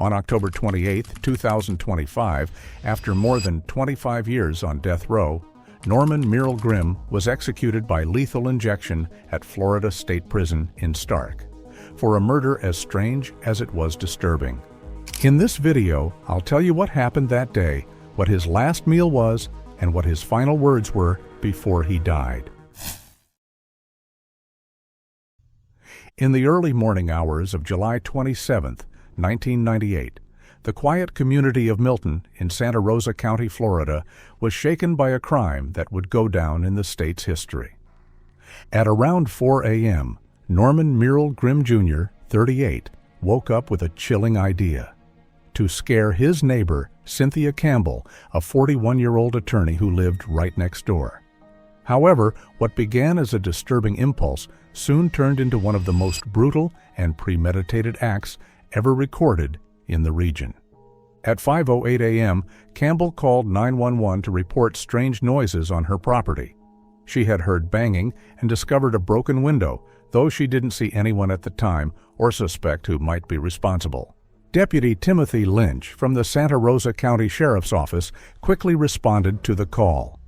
On October 28, 2025, after more than 25 years on death row, Norman Mearle Grim was executed by lethal injection at Florida State Prison in Stark for a murder as strange as it was disturbing. In this video, I'll tell you what happened that day, what his last meal was, and what his final words were before he died. In the early morning hours of July 27, 1998, the quiet community of Milton in Santa Rosa County, Florida, was shaken by a crime that would go down in the state's history. At around 4 a.m., Norman Mearle Grim Jr., 38, woke up with a chilling idea: to scare his neighbor, Cynthia Campbell, a 41-year-old attorney who lived right next door. However, what began as a disturbing impulse soon turned into one of the most brutal and premeditated acts ever recorded in the region. At 5:08 a.m., Campbell called 911 to report strange noises on her property. She had heard banging and discovered a broken window, though she didn't see anyone at the time or suspect who might be responsible. Deputy Timothy Lynch from the Santa Rosa County Sheriff's Office quickly responded to the call.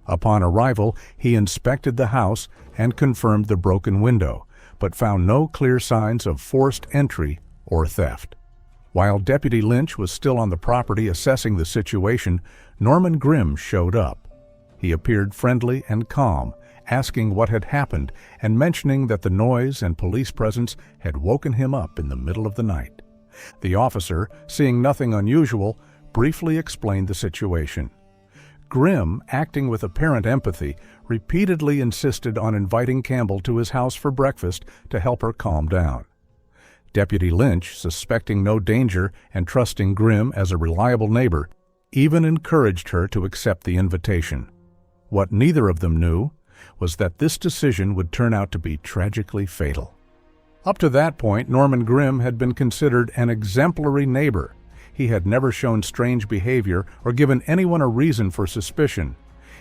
Upon arrival, he inspected the house and confirmed the broken window, but found no clear signs of forced entry or theft. While Deputy Lynch was still on the property assessing the situation, Norman Grim showed up. He appeared friendly and calm, asking what had happened and mentioning that the noise and police presence had woken him up in the middle of the night. The officer, seeing nothing unusual, briefly explained the situation. Grim, acting with apparent empathy, repeatedly insisted on inviting Campbell to his house for breakfast to help her calm down. Deputy Lynch, suspecting no danger and trusting Grim as a reliable neighbor, even encouraged her to accept the invitation. What neither of them knew was that this decision would turn out to be tragically fatal. Up to that point, Norman Grim had been considered an exemplary neighbor. He had never shown strange behavior or given anyone a reason for suspicion.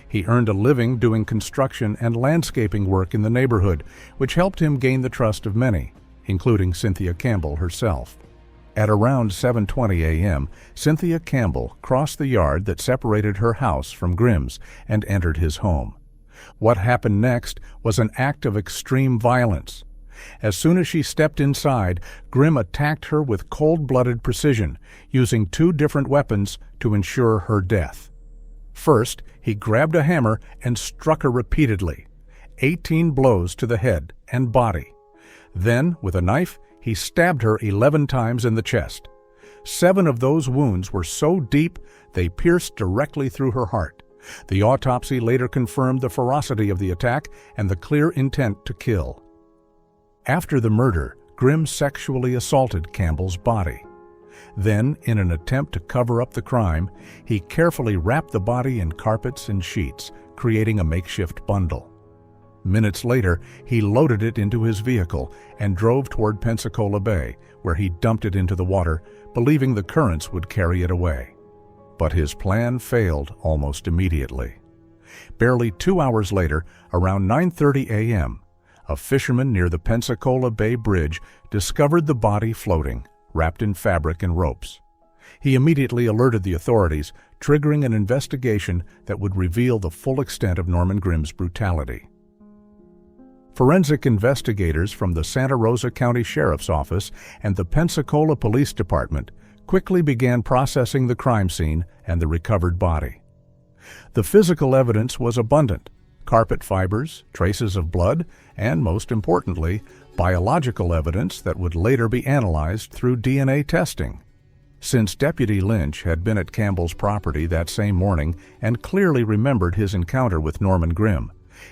He earned a living doing construction and landscaping work in the neighborhood, which helped him gain the trust of many, including Cynthia Campbell herself. At around 7:20 a.m., Cynthia Campbell crossed the yard that separated her house from Grim's and entered his home. What happened next was an act of extreme violence. As soon as she stepped inside, Grim attacked her with cold-blooded precision, using 2 different weapons to ensure her death. First, he grabbed a hammer and struck her repeatedly, 18 blows to the head and body. Then, with a knife, he stabbed her 11 times in the chest. 7 of those wounds were so deep they pierced directly through her heart. The autopsy later confirmed the ferocity of the attack and the clear intent to kill. After the murder, Grim sexually assaulted Campbell's body. Then, in an attempt to cover up the crime, he carefully wrapped the body in carpets and sheets, creating a makeshift bundle. Minutes later, he loaded it into his vehicle and drove toward Pensacola Bay, where he dumped it into the water, believing the currents would carry it away. But his plan failed almost immediately. Barely 2 hours later, around 9:30 a.m., a fisherman near the Pensacola Bay Bridge discovered the body floating, wrapped in fabric and ropes. He immediately alerted the authorities, triggering an investigation that would reveal the full extent of Norman Grim's brutality. Forensic investigators from the Santa Rosa County Sheriff's Office and the Pensacola Police Department quickly began processing the crime scene and the recovered body. The physical evidence was abundant: carpet fibers, traces of blood, and, most importantly, biological evidence that would later be analyzed through DNA testing. Since Deputy Lynch had been at Campbell's property that same morning and clearly remembered his encounter with Norman Grim,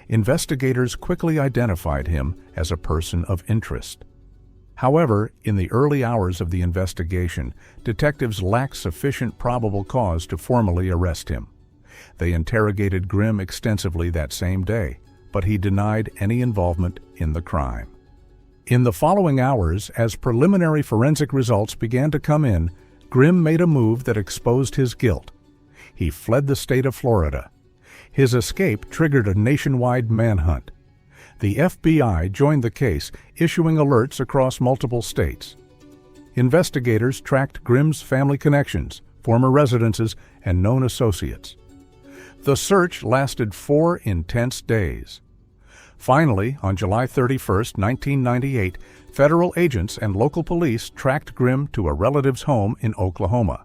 investigators quickly identified him as a person of interest. However, in the early hours of the investigation, detectives lacked sufficient probable cause to formally arrest him. They interrogated Grim extensively that same day, but he denied any involvement in the crime. In the following hours, as preliminary forensic results began to come in, Grim made a move that exposed his guilt. He fled the state of Florida. His escape triggered a nationwide manhunt. The FBI joined the case, issuing alerts across multiple states. investigators tracked Grim's family connections, former residences, and known associates. The search lasted 4 intense days. Finally, on July 31, 1998, federal agents and local police tracked Grim to a relative's home in Oklahoma.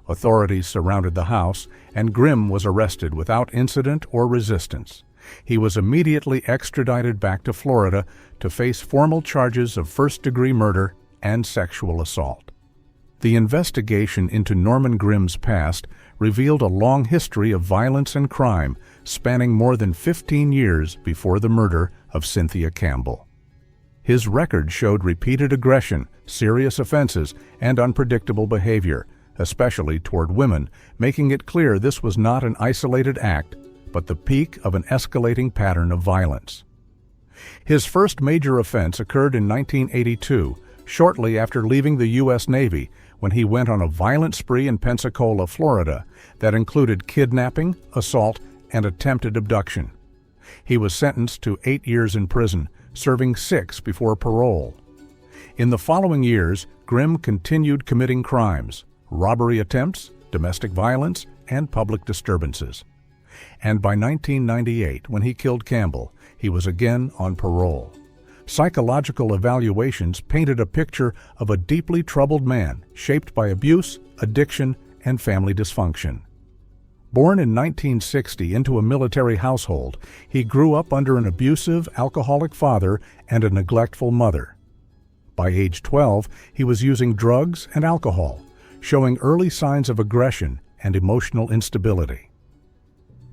Authorities surrounded the house, and Grim was arrested without incident or resistance. He was immediately extradited back to Florida to face formal charges of first-degree murder and sexual assault. The investigation into Norman Grim's past revealed a long history of violence and crime spanning more than 15 years before the murder of Cynthia Campbell. His record showed repeated aggression, serious offenses, and unpredictable behavior, especially toward women, making it clear this was not an isolated act, but the peak of an escalating pattern of violence. His first major offense occurred in 1982, shortly after leaving the U.S. Navy, when he went on a violent spree in Pensacola, Florida, that included kidnapping, assault, and attempted abduction. He was sentenced to 8 years in prison, serving 6 before parole. In the following years, Grim continued committing crimes, robbery attempts, domestic violence, and public disturbances. And by 1998, when he killed Campbell, he was again on parole. Psychological evaluations painted a picture of a deeply troubled man shaped by abuse, addiction, and family dysfunction. Born in 1960 into a military household, he grew up under an abusive, alcoholic father and a neglectful mother. By age 12, he was using drugs and alcohol, showing early signs of aggression and emotional instability.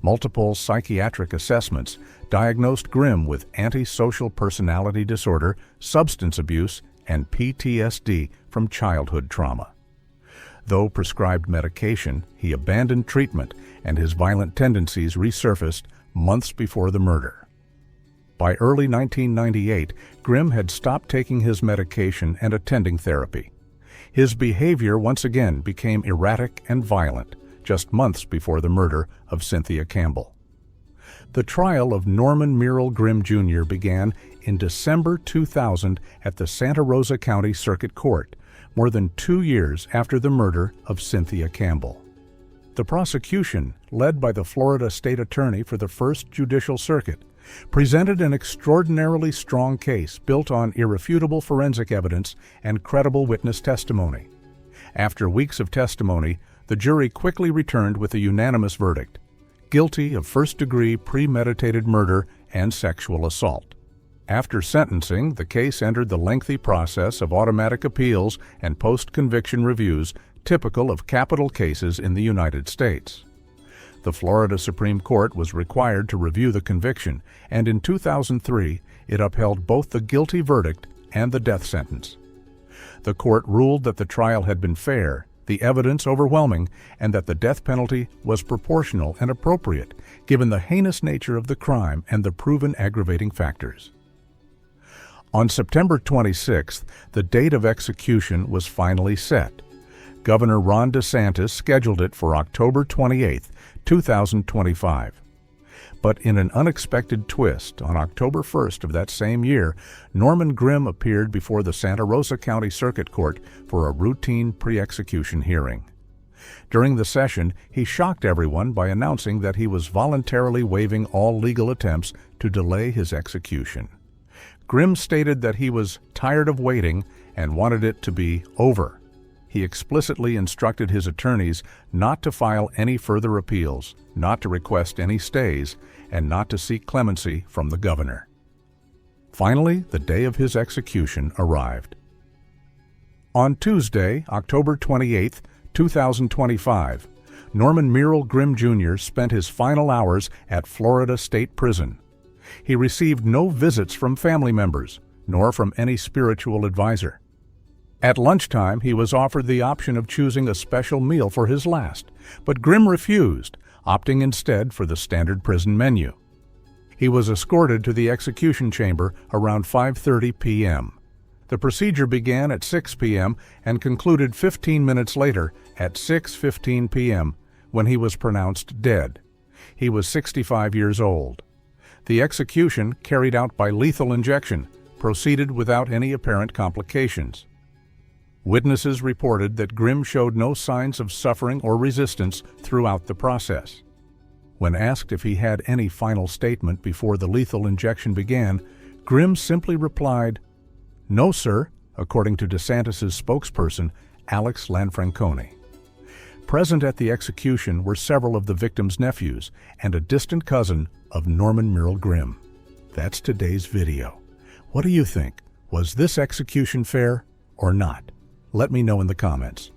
Multiple psychiatric assessments diagnosed Grim with antisocial personality disorder, substance abuse, and PTSD from childhood trauma. Though prescribed medication, he abandoned treatment and his violent tendencies resurfaced months before the murder. By early 1998, Grim had stopped taking his medication and attending therapy. His behavior once again became erratic and violent, just months before the murder of Cynthia Campbell. The trial of Norman Mearle Grim Jr. began in December 2000 at the Santa Rosa County Circuit Court, more than 2 years after the murder of Cynthia Campbell. The prosecution, led by the Florida State Attorney for the First Judicial Circuit, presented an extraordinarily strong case built on irrefutable forensic evidence and credible witness testimony. After weeks of testimony, the jury quickly returned with a unanimous verdict: guilty of first-degree premeditated murder and sexual assault. After sentencing, the case entered the lengthy process of automatic appeals and post-conviction reviews typical of capital cases in the United States. The Florida Supreme Court was required to review the conviction, and in 2003, it upheld both the guilty verdict and the death sentence. The court ruled that the trial had been fair, the evidence overwhelming, and that the death penalty was proportional and appropriate, given the heinous nature of the crime and the proven aggravating factors. On September 26th, the date of execution was finally set. Governor Ron DeSantis scheduled it for October 28, 2025. But in an unexpected twist, on October 1st of that same year, Norman Grim appeared before the Santa Rosa County Circuit Court for a routine pre-execution hearing. During the session, he shocked everyone by announcing that he was voluntarily waiving all legal attempts to delay his execution. Grim stated that he was tired of waiting and wanted it to be over. He explicitly instructed his attorneys not to file any further appeals, not to request any stays, and not to seek clemency from the governor. Finally, the day of his execution arrived. On Tuesday, October 28, 2025, Norman Mearle Grim Jr. spent his final hours at Florida State Prison. He received no visits from family members, nor from any spiritual advisor. At lunchtime, he was offered the option of choosing a special meal for his last, but Grim refused, opting instead for the standard prison menu. He was escorted to the execution chamber around 5:30 p.m. The procedure began at 6 p.m. and concluded 15 minutes later at 6:15 p.m. when he was pronounced dead. He was 65 years old. The execution, carried out by lethal injection, proceeded without any apparent complications. Witnesses reported that Grim showed no signs of suffering or resistance throughout the process. When asked if he had any final statement before the lethal injection began, Grim simply replied, "No, sir," according to DeSantis' spokesperson, Alex Lanfrancone. Present at the execution were several of the victim's nephews and a distant cousin of Norman Mearle Grim. That's today's video. What do you think? Was this execution fair or not? Let me know in the comments.